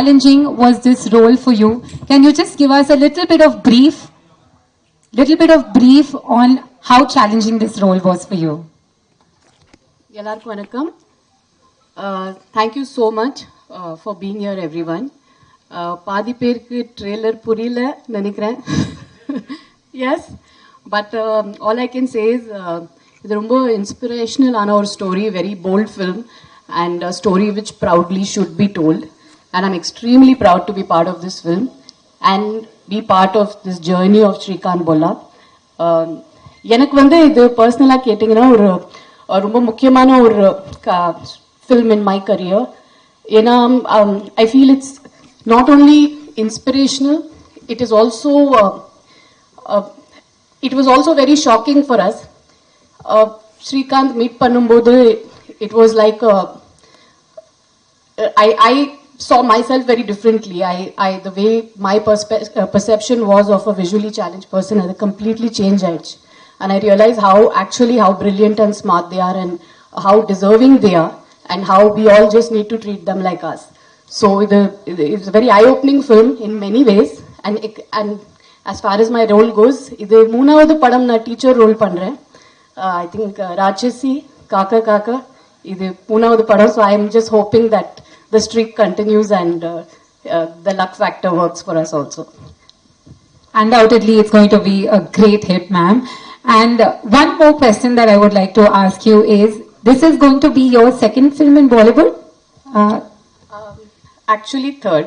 challenging was this role for you? Can you just give us a little bit of brief on how challenging this role was for you? எல்லாருக்கும் வணக்கம். Thank you so much for being here, everyone. பாதி பேருக்கு trailer புரியல நினைக்கிறேன். Yes, but all I can say is இது ரொம்ப inspirational ஆன ஒரு story, very bold film and a story which proudly should be told, and I'm extremely proud to be part of this film and be part of this journey of Srikanth Bolla. எனக்கு வந்து இது பர்சனலா கேட்டிங்கன்னா ஒரு ரொம்ப முக்கியமான ஒரு film in my career. ஏன்னா I feel it's not only inspirational, it is also it was also very shocking for us. Srikanth meet பண்ணும்போது it was like I saw myself very differently. The way my perception was of a visually challenged person had completely changed. And I realized how brilliant and smart they are, and how deserving they are, and how we all just need to treat them like us. So it's a very eye-opening film in many ways. And as far as my role goes, இது மூணாவது படம் நான் teacher role பண்றேன். I think ராட்சசி காக்கா இது மூணாவது படம். So I am just hoping that the streak continues and the luck factor works for us also. Undoubtedly, it's going to be a great hit, ma'am. And one more question that I would like to ask you is, this is going to be your second film in Bollywood? Actually third.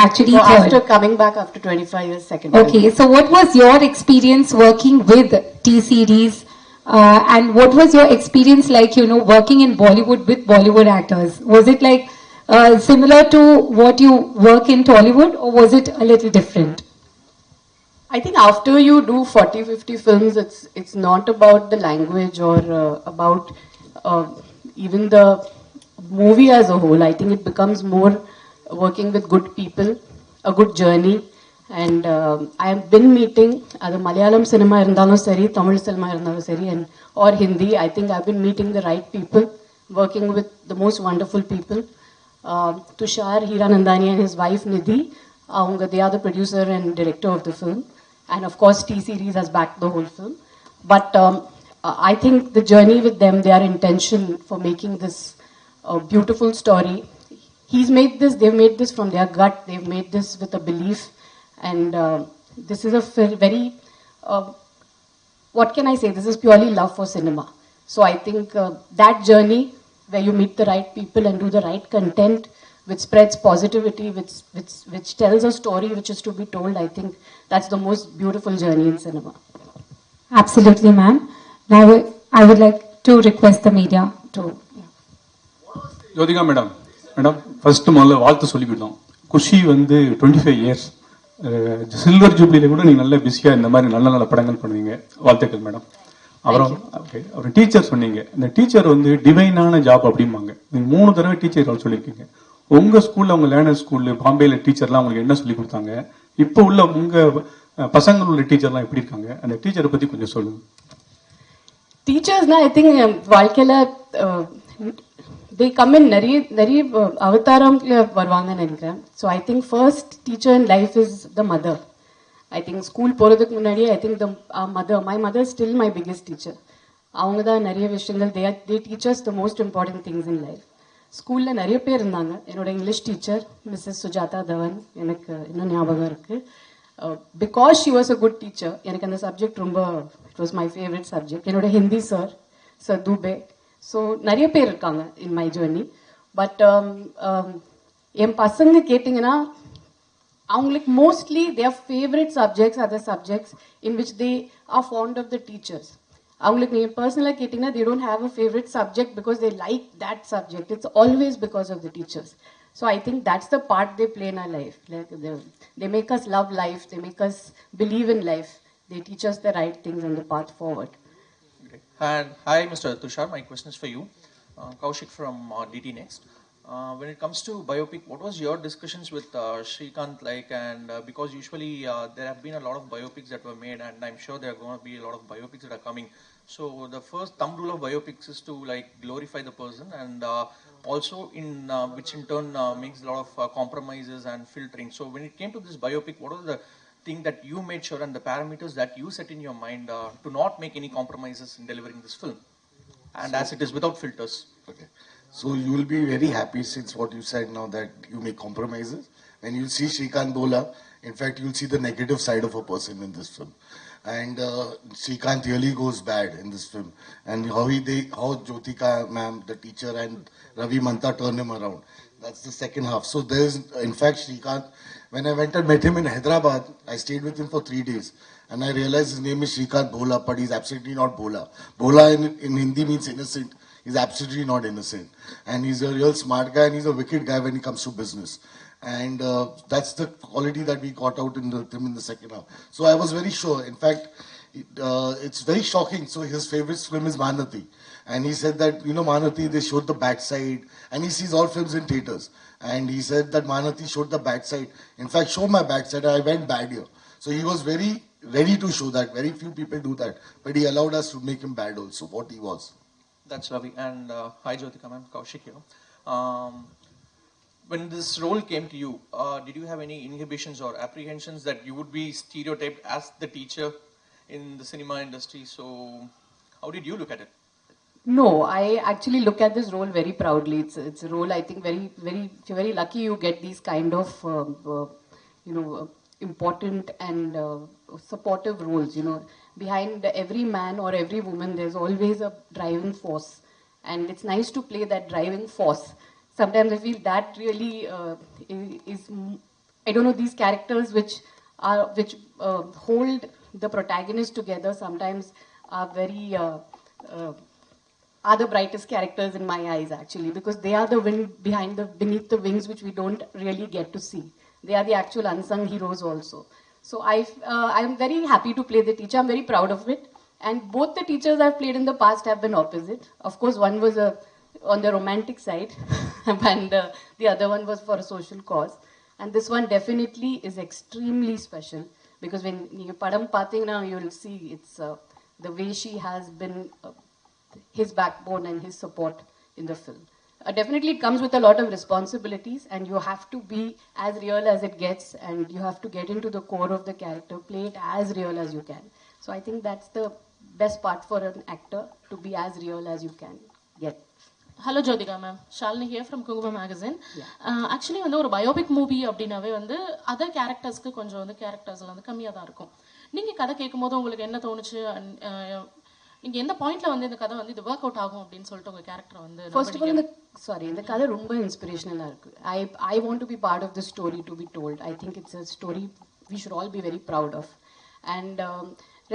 Actually third. After coming back after 25 years, second. Okay, so what was your experience working with T-Series? And what was your experience like, working in Bollywood with Bollywood actors? Was it like similar to what you work in Tollywood, or was it a little different? I think after you do 40-50 films, it's not about the language or about even the movie as a whole. I think it becomes more working with good people, a good journey. And I have been meeting the Malayalam cinema irundhalum seri, Tamil cinema irundhalum seri, and or Hindi. I think I've been meeting the right people, working with the most wonderful people. Tushar Hiranandani and his wife Nidhi, they are the producer and director of the film. And of course, T-Series has backed the whole film. But I think the journey with them, their intention for making this beautiful story, they've made this from their gut, they've made this with a belief. And this is a very, what can I say, this is purely love for cinema. So I think that journey, where you meet the right people and do the right content, which spreads positivity, which tells a story which is to be told, I think that's the most beautiful journey in cinema. Absolutely, ma'am. Now I would like to request the media to... Jyothika madam, first முதல்ல வாழ்த்து சொல்லிவிட்டோம். குஷி வந்து 25 years silver ஜூப்ளியில கூட நீங்க நல்ல பிஸியா இந்த மாதிரி நல்ல நல்ல படங்கள் பண்ணுவீங்க. வாழ்த்துக்கள் மேடம். அப்புறம் டீச்சர் சொன்னீங்க. இந்த டீச்சர் வந்து டிவைனான ஜாப் அப்படிம்பாங்க. நீங்க 3 தடவை டீச்சர் ரோல் சொல்லியிருக்கீங்க. உங்க ஸ்கூல்ல, உங்க லேர்னர் ஸ்கூல்ல பாம்பேல டீச்சர்லாம் உங்களுக்கு என்ன சொல்லி கொடுத்தாங்க? இப்போ உள்ள உங்க பசங்க உள்ள டீச்சர்லாம் எப்படி இருக்காங்க? அந்த டீச்சரை பத்தி கொஞ்சம் சொல்லுங்க. டீச்சர்ஸ்னா ஐ திங்க் வாழ்க்கையில they come in நிறைய அவதாரம்ல வருவாங்கன்னு நினைக்கிறேன். So I think first teacher in life is the mother. I think school போகிறதுக்கு முன்னாடியே I think my mother still my biggest teacher. அவங்க தான் நிறைய விஷயங்கள் they teaches the most important things in life. ஸ்கூலில் நிறைய பேர் இருந்தாங்க. என்னோட English teacher Mrs Sujatha Dhawan எனக்கு இன்னும் ஞாபகம் இருக்கு. Because she was a good teacher, எனக்கு அந்த சப்ஜெக்ட் ரொம்ப it was my favourite subject. என்னோட ஹிந்தி சார் தூபே. ஸோ நிறைய பேர் இருக்காங்க இன் மை ஜேர்னி. பட் என் பசங்க கேட்டிங்கன்னா அவங்களுக்கு mostly their favourite subjects are the subjects in which they are fond of the teachers. அவங்களுக்கு நீங்கள் பர்சனலாக கேட்டிங்கன்னா they don't have a favourite subject because they like that subject. It's always because of the teachers. So I think that's the part they play in our life. Like they make us love life. They make us believe in life. They teach us the right things and the path forward. Great. And hi, Mr. Tushar. My question is for you. Kaushik from DT Next. When it comes to biopic, what was your discussions with Srikanth like? And because usually there have been a lot of biopics that were made, and I'm sure there are going to be a lot of biopics that are coming. So the first thumb rule of biopics is to like glorify the person, and also in which in turn makes a lot of compromises and filtering. So when it came to this biopic, what was the thing that you made sure and the parameters that you set in your mind to not make any compromises in delivering this film, and as it is without filters? Okay. So you will be very happy since what you said now that you make compromises. When you see Shrikant Bola, in fact, you'll see the negative side of a person in this film. And Shrikant really goes bad in this film. And how Jyotika ma'am, the teacher, and Ravi Manta turn him around. That's the second half. So there's, in fact, Shrikant, when I went and met him in Hyderabad, I stayed with him for 3 days. And I realized his name is Shrikant Bola, but he's absolutely not Bola. Bola in Hindi means innocent. He's absolutely not innocent. And he's a real smart guy and he's a wicked guy when it comes to business. And that's the quality that we got out in him in the second half. So I was very sure. In fact, it's very shocking. So his favorite film is Mahanati. And he said that, you know, Mahanati, they showed the backside. And he sees all films in theaters. And he said that Mahanati showed the backside. In fact, show my backside. I went bad here. So he was very ready to show that. Very few people do that. But he allowed us to make him bad also, what he was. That's Ravi. And hi, Jyotika ma'am, Kaushik here. When this role came to you, did you have any inhibitions or apprehensions that you would be stereotyped as the teacher in the cinema industry? So, how did you look at it? No, I actually look at this role very proudly. It's a role I think if you're very lucky you get these kind of important and supportive roles. You know, behind every man or every woman there's always a driving force, and it's nice to play that driving force. Sometimes I feel that really is I don't know, these characters which hold the protagonist together sometimes are very are the brightest characters in my eyes actually, because they are the wind beneath the wings which we don't really get to see. They are the actual unsung heroes also. So I'm very happy to play the teacher. I'm very proud of it. And both the teachers I've played in the past have been opposite. Of course, one was on the romantic side and the other one was for a social cause. And this one definitely is extremely special because when you padam pathing now, you'll see it's the way she has been his backbone and his support in the film. Definitely it comes with a lot of responsibilities and you have to be as real as it gets and you have to get into the core of the character, play it as real as you can. So I think that's the best part for an actor, to be as real as you can get. Hello Jyotika ma'am, Shalini here from Kunguma magazine. Actually வந்து ஒரு biopic movie அப்படினாவே வந்து other கேரக்டர்ஸ்க்கு கொஞ்சம் வந்து கேரக்டர்ஸ்ல வந்து கம்மியா தான் இருக்கும். நீங்க கதை கேட்கும்போது உங்களுக்கு என்ன தோணுச்சு, நீங்க எந்த பாயிண்ட்ல வந்து இந்த கதை வந்து இது வொர்க் அவுட் ஆகும் அப்படினு சொல்லிட்டு உங்க கேரக்டர் வந்து First of all இந்த கதை ரொம்ப இன்ஸ்பிரேஷனலா இருக்கு. I want to be part of the story to be told. I think it's a story we should all be very proud of. And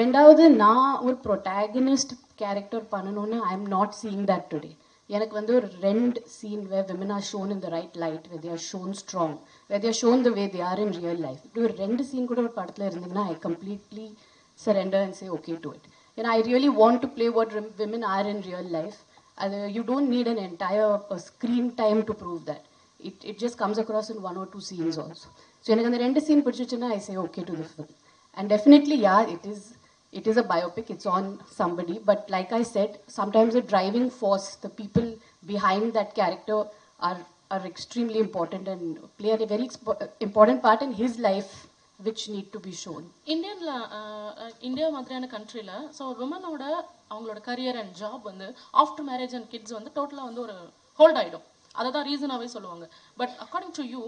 ரெண்டாவது நான் ஒரு protagonist character பண்ணனும்னு I am not seeing that today. எனக்கு வந்து ஒரு ரெண்டு scene where women are shown in the right light, where they are shown strong, where they are shown the way they are in real life. ஒரு ரெண்டு scene கூட ஒரு படத்துல இருந்தீங்கன்னா I completely surrender and say okay to it. And I really want to play what women are in real life. You don't need an entire screen time to prove that. It just comes across in 1 or 2 scenes also. So எனக்கு அந்த ரெண்டு scene பிடிச்சிச்சுன்னா I say okay to the film. And definitely, it is a biopic, it's on somebody, but like I said, sometimes the driving force, the people behind that character are extremely important and play a very important part in his life, which need to be shown. India மாதிரியான கண்ட்ரில so ஒரு விமனோட அவங்களோட career and job வந்து after marriage and kids வந்து டோட்டலாக வந்து ஒரு hold ஆகிடும். அதை தான் ரீசனாகவே சொல்லுவாங்க. But according to you,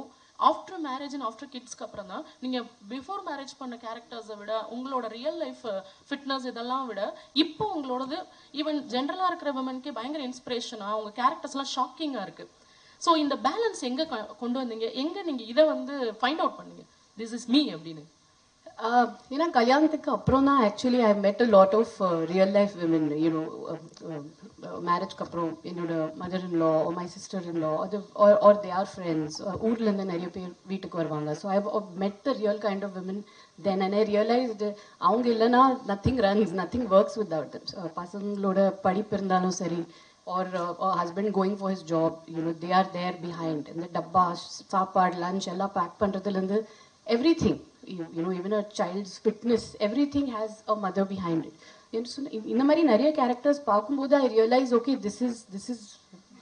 after marriage and after கிட்ஸ்க்கு அப்புறம் தான் நீங்கள் பிஃபோர் மேரேஜ் பண்ண கேரக்டர்ஸை விட உங்களோட ரியல் லைஃப் ஃபிட்னஸ் இதெல்லாம் விட இப்போ உங்களோடது ஈவன் ஜென்ரலாக இருக்கிற விமனுக்கே பயங்கர இன்ஸ்பிரேஷனாக உங்கள் கேரக்டர்ஸ்லாம் ஷாக்கிங்காக இருக்குது. ஸோ இந்த பேலன்ஸ் எங்கே கொண்டு வந்தீங்க, எங்கே நீங்கள் இதை வந்து ஃபைண்ட் அவுட் பண்ணீங்க திஸ் இஸ் மீ அப்படின்னு? ஏன்னா கல்யாணத்துக்கு அப்புறம் தான் actually I met a lot of real life women. You know மேரேஜ்க்கு அப்புறம் என்னோட mother in law, my sister in law, அது ஆர் தே ஆர் ஃப்ரெண்ட்ஸ், ஊர்லேருந்து நிறைய பேர் வீட்டுக்கு வருவாங்க. So I met the real kind of women then and I realised அவங்க இல்லைன்னா nothing runs, nothing works without them. பசங்களோட படிப்பு இருந்தாலும் சரி, or husband going for his job, you know, they are there behind. And the dabba, saapad, lunch, ella pack pandradhilundu, everything, you know, even a child's fitness, everything has a mother behind it. In the mari nariya characters paakumbodhu I realize, okay, this is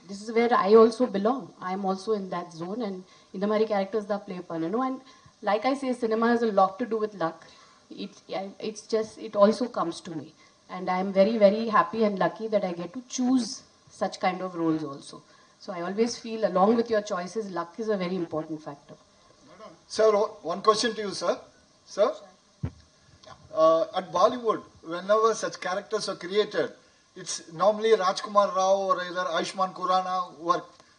this is where I also belong. I am also in that zone, and in the mari characters that play pananu. And like I say, cinema has a lot to do with luck. It's just, it also comes to me. And I am very, very happy and lucky that I get to choose such kind of roles also. So I always feel, along with your choices, luck is a very important factor. Sir, one question to you, sir. Sir, at Bollywood, whenever such characters are created, it's normally Rajkumar Rao or either Ayushmann Khurrana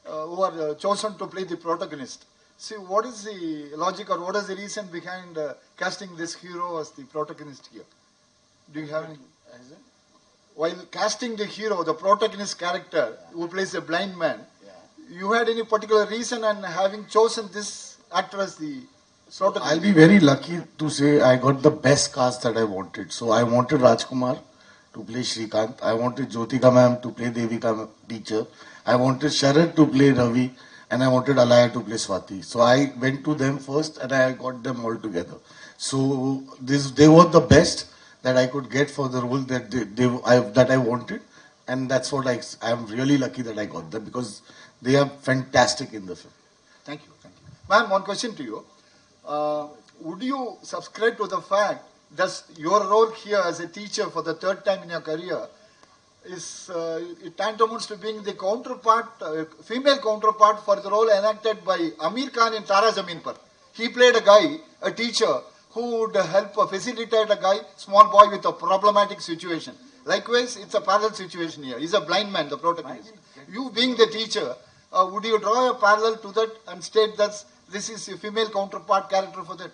who are chosen to play the protagonist. See, what is the logic or what is the reason behind casting this hero as the protagonist here? Do you have any? While casting the hero, the protagonist character who plays a blind man, you had any particular reason and having chosen this actor as the protagonist? I'll be very lucky to say I got the best cast that I wanted. So I wanted Rajkumar to play Shrikant. I wanted Jyotika ma'am to play Devika teacher. I wanted Sharad to play Ravi. And I wanted Alaya to play Swati. So I went to them first and I got them all together. So they were the best that I could get for the role that I wanted. And that's what I am really lucky that I got them because they are fantastic in the film. Thank you. Thank you. Ma'am, one question to you. Would you subscribe to the fact that your role here as a teacher for the third time in your career is it tantamounts to being the counterpart, female counterpart for the role enacted by Amir Khan in Tara Zameen Par. He played a guy, a teacher, who would help facilitate a guy, small boy with a problematic situation. Likewise, it's a parallel situation here. He's a blind man, the protagonist. You being the teacher, would you draw a parallel to that and state that this is a female counterpart character for that?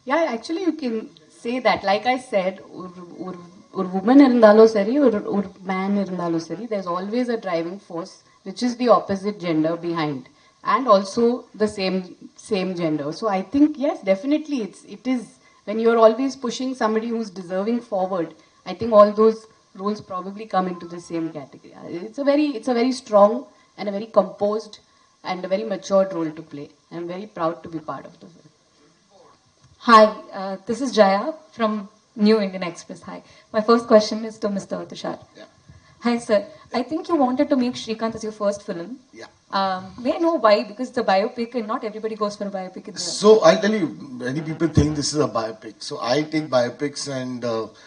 Yeah, actually you can say that. Like I said, or woman irundalo sari, or man irundalo sari, there's always a driving force which is the opposite gender behind, and also the same gender. So I think yes, definitely it is when you're always pushing somebody who's deserving forward. I think all those roles probably come into the same category. It's a very strong and a very composed and a very matured role to play. I'm very proud to be part of the film. Hi, this is Jaya from New Indian Express. Hi. My first question is to Mr. Tushar. Yeah. Hi, sir. I think you wanted to make Shrikant as your first film. Yeah. May I know why? Because it's a biopic and not everybody goes for a biopic in the So I'll tell you, many people think this is a biopic. So I take biopics and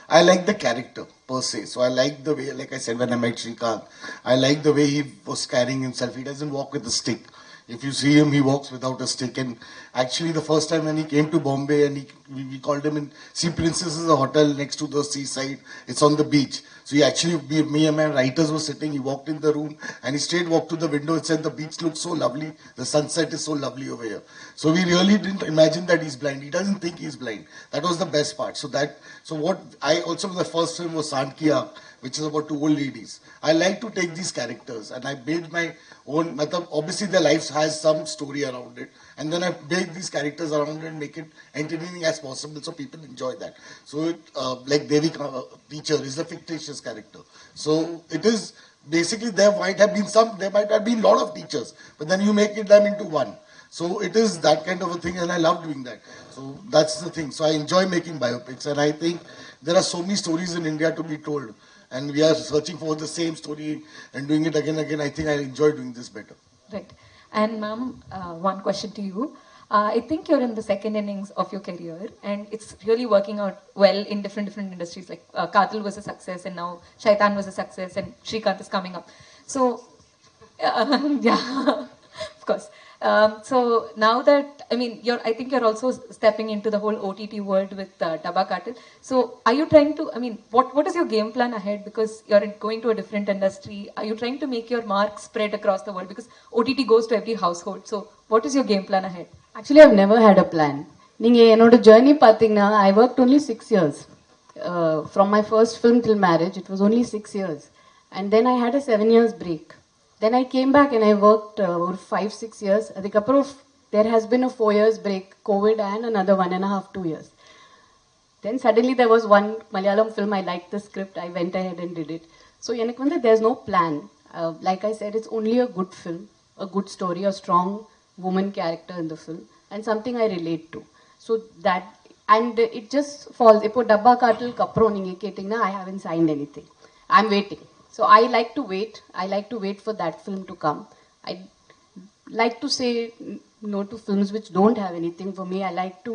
I like the character per se. So I like the way, like I said, when I met Shrikant, I like the way he was carrying himself. He doesn't walk with a stick. If you see him, he walks without a stick. And actually, the first time when he came to Bombay and we called him in Sea Princess is a hotel next to the seaside. It's on the beach. So he actually, me and my writers were sitting. He walked in the room and he straight walked to the window and said, the beach looks so lovely. The sunset is so lovely over here. So we really didn't imagine that he's blind. He doesn't think he's blind. That was the best part. So what I also, the first film was Sandkiya, which is about two old ladies. I like to take these characters and I made my own, obviously their lives has some story around it, and then I make these characters around it and make it entertaining as possible so people enjoy that. So like Devika teacher is a fictitious character. So it is basically there might have been a lot of teachers, but then you make them into one. So it is that kind of a thing and I love doing that. So that's the thing. So I enjoy making biopics and I think there are so many stories in India to be told. And we are searching for the same story and doing it again and again. I think I enjoy doing this better. Right. And ma'am, one question to you. I think you're in the second innings of your career and it's really working out well in different industries. Like Qatil was a success and now Shaitan was a success and Shrikant is coming up. So, yeah, of course. So now that, I mean, I think you're also stepping into the whole OTT world with Dabba Katil. So are you trying to, I mean, what is your game plan ahead? Because you're going to a different industry. Are you trying to make your mark spread across the world? Because OTT goes to every household. So what is your game plan ahead? Actually, I've never had a plan. Your journey, I worked only 6 years. From my first film till marriage, it was only 6 years. And then I had a 7 years break. Then I came back and I worked over 5-6 years. There has been a 4 years break, COVID, and another 1.5, 2 years. Then suddenly there was one Malayalam film, I liked the script, I went ahead and did it. So there's no plan. Like I said, it's only a good film, a good story, a strong woman character in the film, and something I relate to. So that, and it just falls. Ipo Dabba Katil Kapro ninge ketingna, I haven't signed anything. I'm waiting. So I like to wait. I like to wait for that film to come. I like to say no to films which don't have anything for me. I like to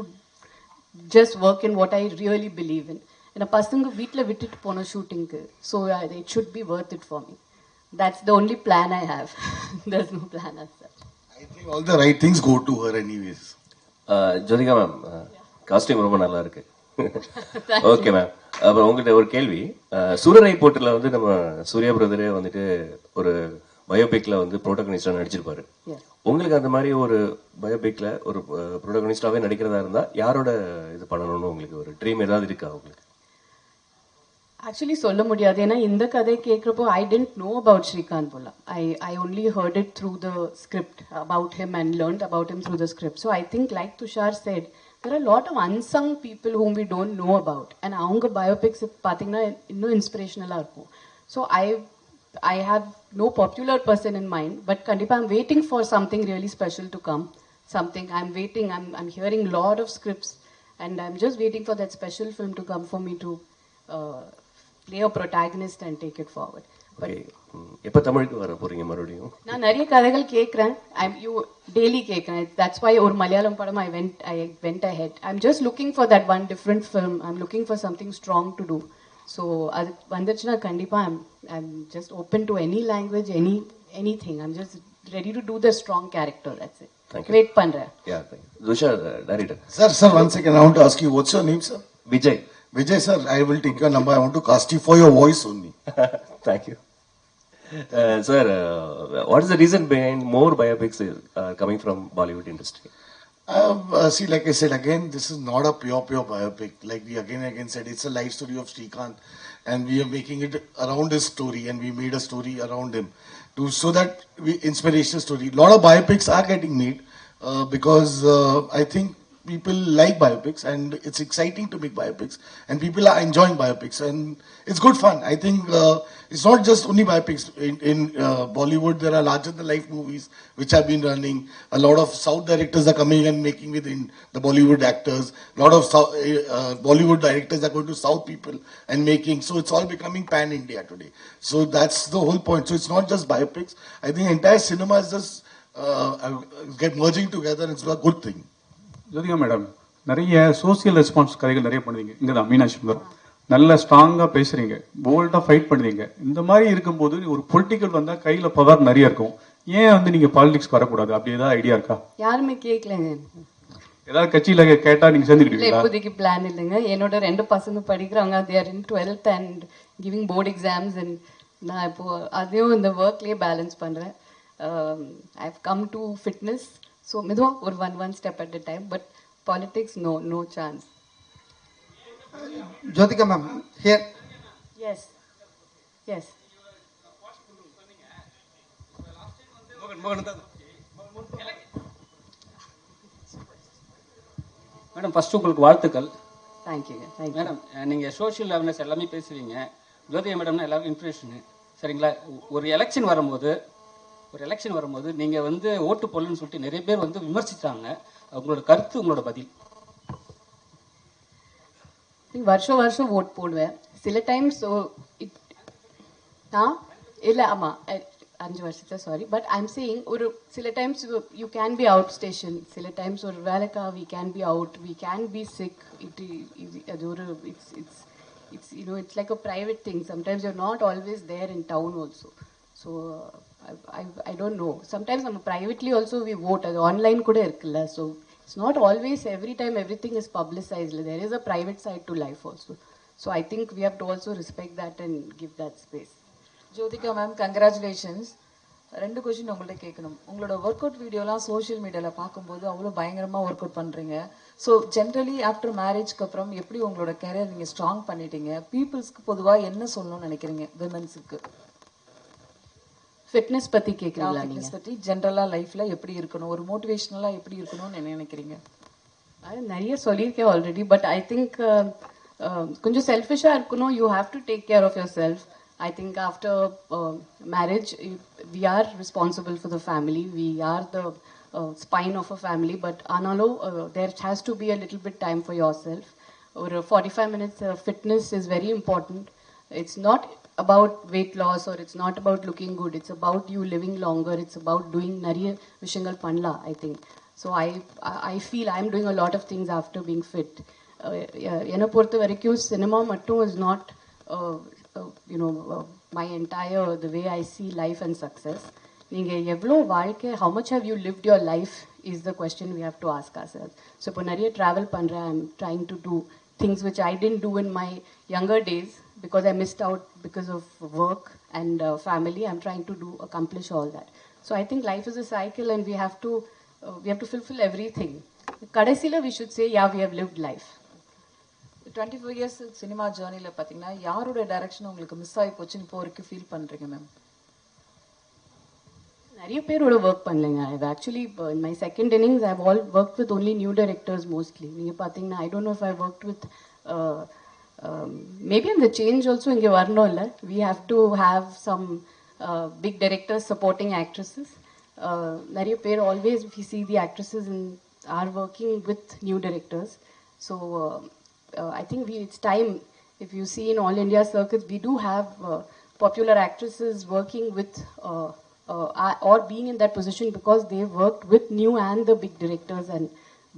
just work in what I really believe in. And a பசங்க வீட்ல விட்டுட்டு போன ஷூட்டிங்க்கு so it should be worth it for me. That's the only plan I have. There's no plan as such. I think all the right things go to her anyways. Jyothika ma'am costume ரொம்ப நல்லா இருக்கு. Okay ma'am. அப்புறம் உங்கள்கிட்ட ஒரு கேள்வி. சூரரை போட்டுல வந்து நம்ம சூர்யா பிரதரே வந்துட்டு ஒரு பயோபிக்ல வந்து புரோட்டகனிஸ்டா நடிச்சிருப்பாரு. உங்களுக்கு அந்த மாதிரி ஒரு பயோபிக்ல ஒரு புரோட்டகனிஸ்டாவே நடிக்கிறதா இருந்தா யாரோட இது பண்ணணும்னு உங்களுக்கு ஒரு ட்ரீம் ஏதாவது இருக்கா உங்களுக்கு? ஆக்சுவலி சொல்ல முடியாது ஏன்னா இந்த கதை கேட்குறப்போ I didn't know about Srikanth Bolla. I only heard it through the script about him and learned about him through the script. So I think like Tushar said there are a lot of unsung people whom we don't know about and avanga biopics pathina inno inspirational ah irukum. So I have no popular person in mind, but kandipa I'm waiting for something really special to come. Something I'm waiting, I'm hearing a lot of scripts and I'm just waiting for that special film to come for me to play a protagonist and take it forward. எப்ப தமிழுக்கு வர போறீங்க மறுபடியும்? நான் நிறைய கதைகள் கேட்கிறேன். You daily கேட்கிறேன். தட்ஸ் வை ஒரு மலையாளம் படம் I went ahead. I am just looking for that one different film. I am looking for something strong to do. So அது வந்துச்சுன்னா கண்டிப்பா I am just open to any language anything. I am just ready to do the strong character. That's it. Wait பண்றேன். Yeah Tushar director. Sir, one second. I want to ask you, what's your name, sir? Vijay. Vijay, sir, I will take your number. I want to cast you for your voice only. Thank you. Sir, what is the reason behind more biopics coming from Bollywood industry? See, like I said again, this is not a pure biopic. Like we again said, it's a life story of Srikanth, and we are making it around his story, and we made a story around him, so that inspirational story. A lot of biopics are getting made because I think people like biopics, and it's exciting to make biopics, and people are enjoying biopics, and it's good fun. I think it's not just only biopics. In Bollywood, there are larger than life movies which have been running. A lot of South directors are coming and making within the Bollywood actors. A lot of Bollywood directors are going to South people and making. So it's all becoming pan India today. So that's the whole point. So it's not just biopics. I think entire cinema is just get merging together, and it's a good thing. Jyothika madam, நிறைய social response கதைகள் நிறைய பண்ணுவீங்க. இங்கே தான் மீனாட்சி சுந்தரம் நல்ல ஸ்ட்ராங்காக பேசுறீங்க, போல்டாக ஃபைட் பண்ணுவீங்க. இந்த மாதிரி இருக்கும்போது ஒரு பொலிட்டிக்கல் வந்தால் கையில் பவர் நிறைய இருக்கும். ஏன் வந்து நீங்கள் பாலிடிக்ஸ்க்கு வரக்கூடாது? அப்படி ஏதாவது ஐடியா இருக்கா? யாருமே கேட்கலங்க. ஏதாவது கட்சியில் கேட்டால் நீங்கள் சேர்ந்துக்கிட்டீங்களா? இப்போதைக்கு பிளான் இல்லைங்க. என்னோட 2 பசங்க படிக்கிறாங்க. they are in 12th and giving board exams, and நான் இப்போ அதையும் இந்த ஒர்க்லேயே பேலன்ஸ் பண்ணுறேன். I have come to fitness. So, மெதுவா ஒரு one step at a time, but politics, no chance. Jyotika ma'am, here. Yes. Madam, first உங்களுக்கு வாழ்த்துக்கள். Thank you madam. நீங்கள் சோஷியல் அவேர்னஸ் எல்லாமே பேசுவீங்க. ஜோதிகா மேடம்னா எல்லாருக்கும் இன்ஃபர்மேஷனு, சரிங்களா? ஒரு எலெக்ஷன் வரும்போது நீங்கள் வந்து ஓட்டு போடலன்னு சொல்லிட்டு நிறைய பேர் வந்து விமர்சித்தாங்க. உங்களோட கருத்து, உங்களோட பதில்? வருஷம் ஓட் போடுவேன். சில டைம்ஸ் இல்லை, ஆமாம் 5 வருஷத்தை sorry. But I am saying ஒரு சில times you can be out station. சில டைம்ஸ் ஒரு வேலைக்கா we can be out, we can be sick. அது ஒரு it's like a private thing. Sometimes you're not always there in town also. So I don't know. Sometimes privately also we vote. As online kuda irukilla. So it's not always every time everything is publicized. There is a private side to life also. So I think we have to also respect that and give that space. Jyotika ma'am, congratulations. 2 question உங்கள்கிட்ட கேட்கணும். உங்களோட work out வீடியோலாம் social மீடியாவில் பார்க்கும்போது அவ்வளோ பயங்கரமாக work out பண்ணுறீங்க. So generally after மேரேஜ்க்கு அப்புறம் எப்படி உங்களோட கேரியர் நீங்கள் ஸ்ட்ராங் பண்ணிட்டீங்க? பீப்புள்ஸ்க்கு பொதுவாக என்ன சொல்லணும்னு நினைக்கிறீங்க? விமன்ஸுக்கு ஃபிட்னஸ் பற்றி கேட்குறீங்களா? ஃபிட்னஸ் பற்றி ஜென்ரலாக லைஃப்பில் எப்படி இருக்கணும், ஒரு மோட்டிவேஷ்னலாக எப்படி இருக்கணும்னு நினைக்கிறீங்க? அது நிறைய சொல்லியிருக்கேன் ஆல்ரெடி. பட் ஐ திங்க் கொஞ்சம் செல்ஃபிஷாக இருக்கணும். You have to take care of yourself. I think after marriage, we are responsible for the family. We are the spine of a family. But analo, there has to be a little bit time for yourself. Or 45 minutes fitness is very important. It's not about weight loss or it's not about looking good. It's about you living longer. It's about doing nariya vishangal panla, I think. So I feel I'm doing a lot of things after being fit. Ena portha varaikum cinema mattum is not my entire the way I see life and success. நீங்க எவ்வளோ வாழ்க்கை how much have you lived your life is the question we have to ask ourselves. So இப்போ நிறைய travel பண்றேன். I'm trying to do things which I didn't do in my younger days because I missed out because of work and family. I'm trying to accomplish all that. So I think life is a cycle and we have to fulfill everything. கடைசில we should say, yeah, we have lived life. 24 years cinema ஜேர்னில பாத்தீங்கன்னா யாரோட direction உங்களுக்கு miss ஆகி போச்சுன்னு இப்போ வரைக்கும் feel பண்றீங்க ma'am? நிறைய பேரோட work பண்ணலைங்க. I've actually in my second innings I've all worked with only new directors mostly. நீங்க பாத்தீங்கன்னா I don't know if I worked with maybe in the change also இங்க வரணும் இல்ல. We have to have some big directors supporting actresses. நிறைய பேர் always we see the actresses are working with new directors. So I think it's time. If you see in all India circuits, we do have popular actresses working with or being in that position because they worked with new and the big directors and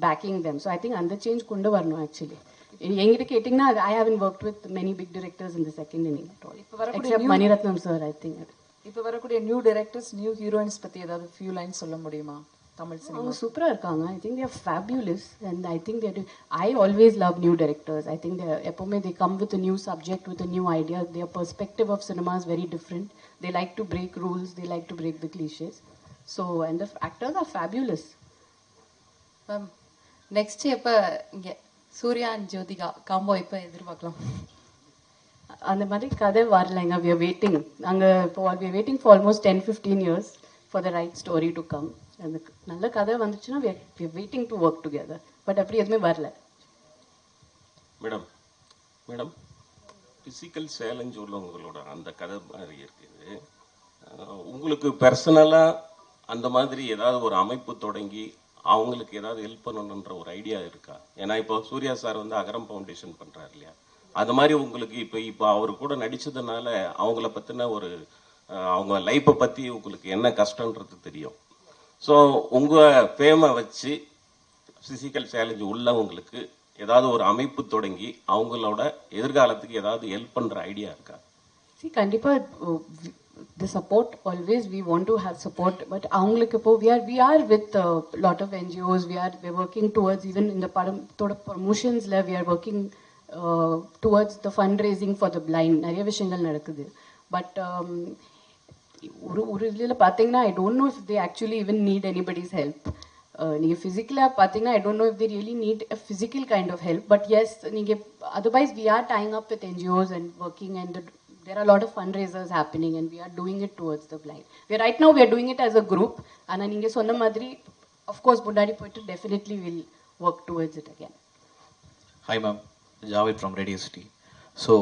backing them. So I think under change kundu varno actually. எங்கிட்ட கேட்டிங்கன்னா I haven't worked with many big directors in the second inning at all. Except Maniratnam sir, I think. இப்போ வரக்கூடிய new directors new heroines பத்தி ஏதாவது few lines சொல்ல முடியுமா Tamil cinema? சூப்பரா இருக்காங்க. I think they are fabulous and I think I always love new directors. I think எப்பவுமே they come with a new subject, with a new idea. Their perspective of cinema is very different. They like to break rules, they like to break the cliches. So and the actors are fabulous. Ma'am next எப்ப இங்க Surya and Jyothika combo எப்ப எதிர்பார்க்கலாம்? அந்த மாதிரி கதை வரலைங்க. we are waiting. we are waiting for almost 10-15 years for the right story to come. அந்த நல்ல கதை வந்துச்சுன்னா we are waiting to work together. But அப்படி எதுவுமே வரல. மேடம் பிசிக்கல் சேலஞ்ச் உள்ளவங்களோட அந்த கதை மாதிரி இருக்குது. உங்களுக்கு பர்சனலா அந்த மாதிரி ஏதாவது ஒரு அமைப்பு தொடங்கி அவங்களுக்கு ஏதாவது ஹெல்ப் பண்ணணுன்ற ஒரு ஐடியா இருக்கா? ஏன்னா இப்போ சூர்யா சார் வந்து அகரம் ஃபவுண்டேஷன் பண்றாரு இல்லையா, அது மாதிரி உங்களுக்கு இப்போ அவர் கூட நடிச்சதுனால அவங்கள பத்தின ஒரு அவங்க லைஃப்பை பத்தி உங்களுக்கு என்ன கஷ்டன்றது தெரியும். ஸோ உங்க ஃபேமை வச்சு பிசிக்கல் சேலஞ்ச் உள்ளவங்களுக்கு ஏதாவது ஒரு அமைப்பு தொடங்கி அவங்களோட எதிர்காலத்துக்கு ஏதாவது ஹெல்ப் பண்ற ஐடியா இருக்கா? See, கண்டிப்பா the support always we want to have support, but அவங்களுக்கு இப்போ we are with a lot of NGOs. we're working towards even in the படத்தோட promotionsல we are working towards the fundraising for the blind. நிறைய விஷயங்கள் நடக்குது. But ஒரு இதுல பாத்தீங்கன்னா I don't know if they actually even need anybody's help. நீங்க பிசிக்கலா பாத்தீங்கன்னா I don't know if they really need a physical kind of help, but yes, நீங்க otherwise we are tying up with NGOs and working and there are a lot of fundraisers happening and we are doing it towards the blind. Right now we are doing it as a group. ஆனா நீங்க சொன்ன மாதிரி of course முன்னாடி போயிட்டு definitely will work towards it again. Hi ma'am, Javed from Radio City. So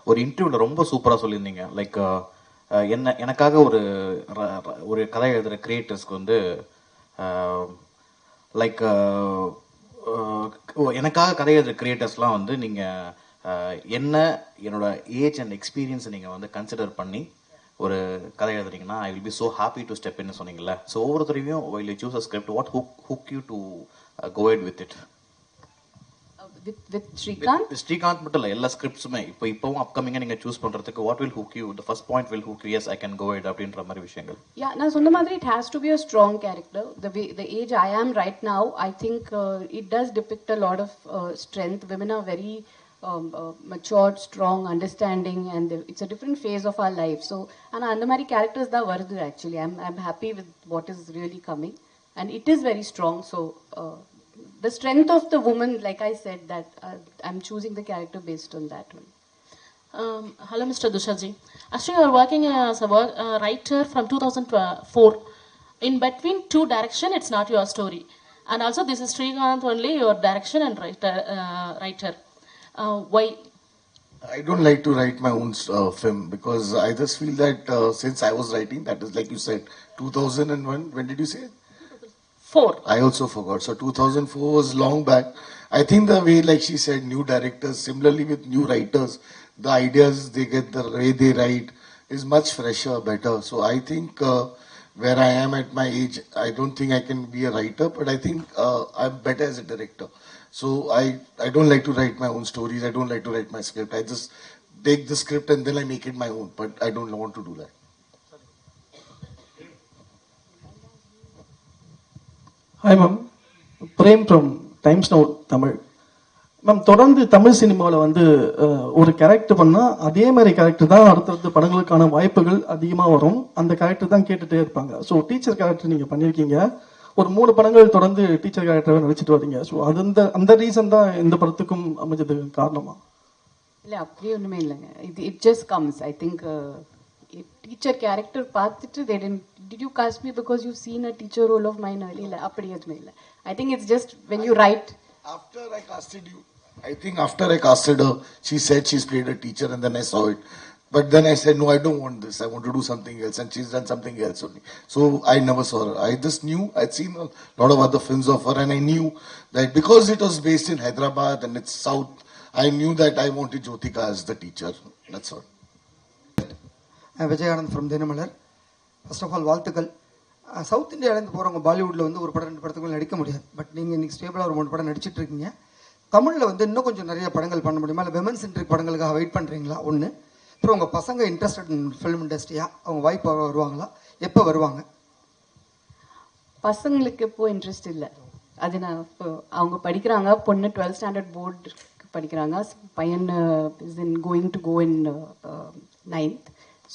ஒரு இன்டர்வியூல ரொம்ப சூப்பரா சொல்லியிருந்தீங்க. லைக் எனக்காக ஒரு கதை எழுதுற கிரியேட்டர்ஸ்க்கு வந்து லைக் எனக்காக கதை எழுதுற கிரியேட்டர்ஸ்லாம் வந்து நீங்கள் என்னோட ஏஜ் அண்ட் எக்ஸ்பீரியன்ஸை நீங்கள் வந்து கன்சிடர் பண்ணி ஒரு கதை எழுதுறீங்கன்னா I will be so happy to step இன்னு சொன்னீங்கல்ல. ஸோ ஒவ்வொருத்தரையும் while you choose a script, what hook you to go ahead with it? With Srikanth? Srikanth மட்டும் இல்லை, எல்லா ஸ்கிரிப்ட்ஸுமே இப்போவும் அப்கமிங்காக நீங்கள் சூஸ் பண்ணுறதுக்கு what will hook you? The first point will hook you, yes I can go ahead அப்படின்ற மாதிரி விஷயங்கள். நான் சொன்ன மாதிரி it has to be a strong character. The age I am right now, I think it does depict a lot of strength. Women are very matured, strong, understanding, and it's a different phase of our life. So அந்த மாதிரி characters தான் வருது actually. I'm happy with what is really coming and it is very strong. So the strength of the woman, like I said, that I'm choosing the character based on that one. Hello, Mr. Dushaji. Actually, you are working as a writer from 2004. In between two direction, it's not your story. And also, this is Srikanth only, your direction and writer. Why? I don't like to write my own film because I just feel that since I was writing, that is like you said, 2001, when did you say? 4. I also forgot. So 2004 was long back. I think the way, like she said, new directors, similarly with new writers, the ideas they get, the way they write is much fresher, better. So I think where I am at my age, I don't think I can be a writer, but I think I'm better as a director. So I don't like to write my own stories. I don't like to write my script. I just take the script and then I make it my own, but I don't want to do that. Hi ma'am, Prem from Times Now Tamil. Ma'am தொடர்ந்து தமிழ் சினிமாவில் வந்து ஒரு character பண்ணால் அதே மாதிரி character தான் அடுத்தடுத்த படங்களுக்கான வாய்ப்புகள் அதிகமாக வரும். அந்த கேரக்டர் தான் கேட்டுகிட்டே இருப்பாங்க. ஸோ டீச்சர் கேரக்டர் நீங்கள் பண்ணியிருக்கீங்க, ஒரு 3 படங்கள் தொடர்ந்து டீச்சர் கேரக்டராக நடிச்சிட்டு வரீங்க. ஸோ அது அந்த ரீசன் தான் இந்த படத்துக்கும் அமைஞ்சதுக்கு காரணமா? இல்லை அப்படியே ஒன்றுமே இல்லைங்க. It just comes. I think teacher character பார்த்துட்டு they didn't, did you cast me because you've seen a teacher role of mine earlier? இல்லை அப்படி எதுவுமே இல்லை. I think it's just when you write. After I casted you, I think after I casted her, she said she's played a teacher and then I saw it. But then I said, no, I don't want this. I want to do something else. And she's done something else only. So I never saw her. I just knew, I'd seen a lot of other films of her and I knew that because it was based in Hyderabad and it's South, I knew that I wanted Jyotika as the teacher. That's all. I'm Vijay Anand from Dinamalar. First of all, வாழ்த்துக்கள். South இந்தியாவிலேருந்து போகிறவங்க பாலிவுட்டில் வந்து ஒரு படம் 2 படத்துக்குள்ள நடிக்க முடியாது. But நீங்கள் இன்றைக்கி ஸ்டேபிளாக ஒரு 3 படம் நடிச்சிட்டு இருக்கீங்க. தமிழில் வந்து இன்னும் கொஞ்சம் நிறைய படங்கள் பண்ண முடியுமா, இல்லை விமன் சென்ட்ரிக் படங்களுக்காக வெயிட் பண்ணுறீங்களா? ஒன்று. அப்புறம் உங்கள் பசங்க இன்ட்ரெஸ்டட் இன் ஃபிலிம் இண்டஸ்ட்ரியா, அவங்க வாய்ப்பு வருவாங்களா, எப்போ வருவாங்க? பசங்களுக்கு இப்போ இன்ட்ரெஸ்ட் இல்லை. அது நான் இப்போ அவங்க படிக்கிறாங்க. பொண்ணு 12th ஸ்டாண்டர்ட் போர்டு படிக்கிறாங்க. பையன் is in going to go in 9th.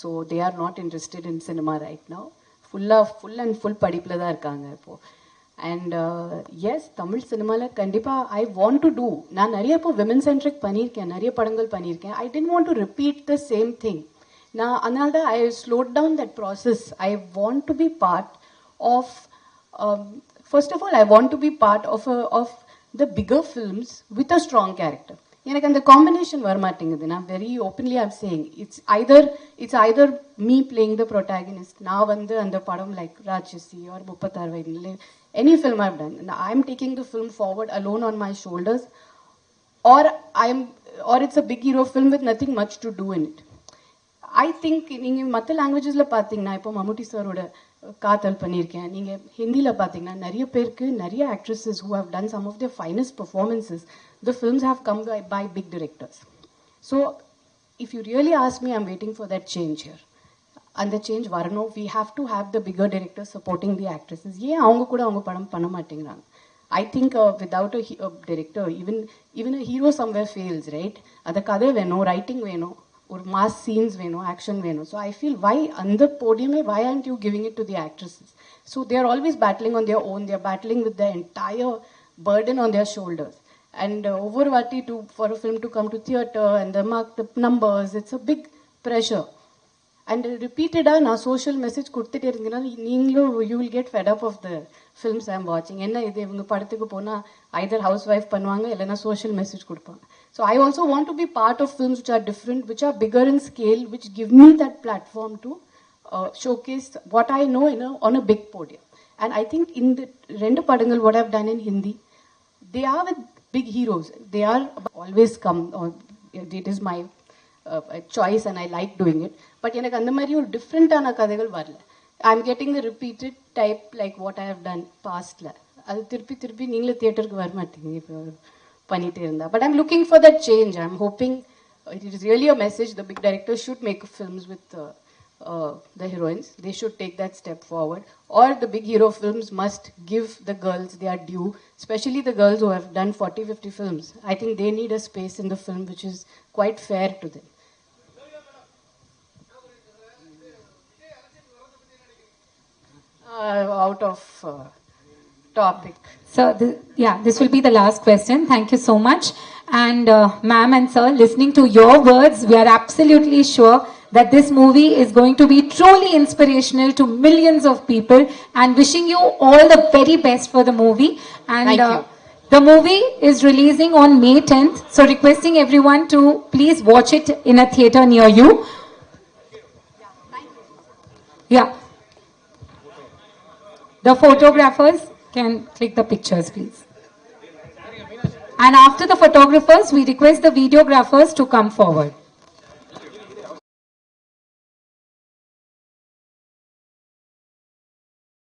So they are not interested in cinema right now. Full and full படிப்பில் தான் இருக்காங்க இப்போது. அண்ட் எஸ், தமிழ் சினிமாவில் கண்டிப்பாக ஐ வாண்ட் டு டூ. நான் நிறைய இப்போ விமன் சென்ட்ரிக் பண்ணியிருக்கேன், நிறைய படங்கள் பண்ணியிருக்கேன். I tend want to repeat the same thing. நான் அதனால தான் I slowed down that process. I want to be part of, first of all I want to be part of the bigger films with a strong character. எனக்கு அந்த combination வரமாட்டேங்குது. நான் very openly I'm saying it's either me playing the protagonist. நான் வந்து அந்த படம் like ராட்சசி R 36 வயதில் any film I've done, I'm taking the film forward alone on my shoulders, or it's a big hero film with nothing much to do in it. I think நீங்க மற்ற லாங்குவேஜஸ்ல பார்த்தீங்கன்னா, இப்போ மம்முட்டி சாரோட காதல் பண்ணியிருக்கேன். நீங்க ஹிந்தியில் பார்த்தீங்கன்னா நிறைய பேருக்கு, நிறைய actresses who have done some of their finest performances, the films have come by big directors. So if you really ask me, I'm waiting for that change here. அந்த சேஞ்ச் வரணும். We have to have the bigger director supporting the actresses. ஏன் அவங்க கூட அவங்க படம் பண்ண மாட்டேங்கிறாங்க? I think without a director even a hero somewhere fails, right? அந்த கதை வேணும், ரைட்டிங் வேணும், ஒரு மாஸ் சீன்ஸ் வேணும், ஆக்ஷன் வேணும். ஸோ ஐ ஃபீல் வை அந்த போடியமே why aren't you giving it to the actresses? So they are always battling on their own. They are battling with the entire burden on their shoulders. And ஒவ்வொரு வாட்டி for a film to come to theatre and the mark the numbers, it's a big pressure. And repeatedly நான் social message கொடுத்துட்டே இருந்தீங்கன்னா நீங்களும் you will get fed up of the films I am வாட்சிங். என்ன இது, இவங்க படத்துக்கு போனால் ஐதர் ஹவுஸ் ஒய்ஃப் பண்ணுவாங்க, இல்லைனா சோஷியல் மெசேஜ் கொடுப்பாங்க. So I also want to be part of films which are different, which are bigger in scale, which give me that platform to showcase what I know on a big podium. And I think இந்த 2 படங்கள் what I've done in Hindi, they are with big heroes. They are always come, it is my choice and I like doing it. But எனக்கு அந்த மாதிரி ஒரு டிஃப்ரெண்டான கதைகள் வரல. I am getting the repeated type like what I have done பாஸ்ட்ல. அது திருப்பி நீங்களே தியேட்டருக்கு வர மாட்டீங்க இப்போ பண்ணிட்டே இருந்தா. But I'm looking for that change. I am hoping it is really a message. The big director should make films with the heroines. They should take that step forward, or the big hero films must give the girls their due, especially the girls who have done 40-50 films. I think they need a space in the film which is quite fair to them. Out of topic. So, this will be the last question. Thank you so much. And ma'am and sir, listening to your words, we are absolutely sure that this movie is going to be truly inspirational to millions of people, and wishing you all the very best for the movie. And Thank you. The movie is releasing on May 10th, so requesting everyone to please watch it in a theatre near you. Yeah. The photographers can click the pictures, please. And after the photographers, we request the videographers to come forward.